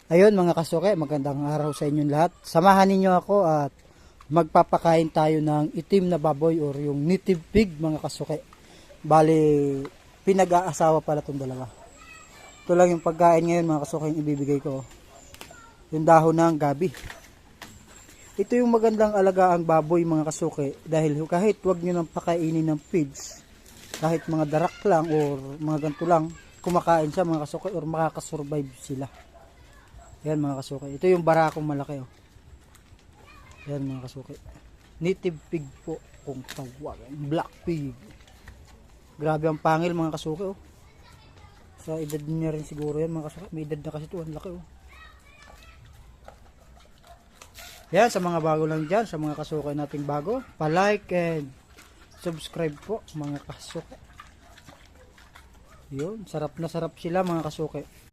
Ayun mga kasuke, magandang araw sa inyong lahat. Samahan ninyo ako at magpapakain tayo ng itim na baboy or yung native pig mga kasuke. Bali, pinag-aasawa pala itong dalawa. Ito lang yung pagkain ngayon mga kasuke yung ibibigay ko. Yung dahon ng gabi. Ito yung magandang alagaang baboy mga kasuke dahil kahit wag nyo nang pakainin ng pigs, kahit mga darak lang or mga ganito lang, kumakain siya mga kasuke or makakasurvive sila. Yan mga kasuke. Ito yung barakong malaki oh. Yan mga kasuke. Native pig po kung tawag. Black pig. Grabe ang pangil mga kasuke oh. Sa edad niya rin siguro yan mga kasuke. May edad na kasi ito. Ang laki oh. Yan sa mga bago lang dyan. Sa mga kasuke nating bago. Pa-like and subscribe po mga kasuke. Yun. Sarap na sarap sila mga kasuke.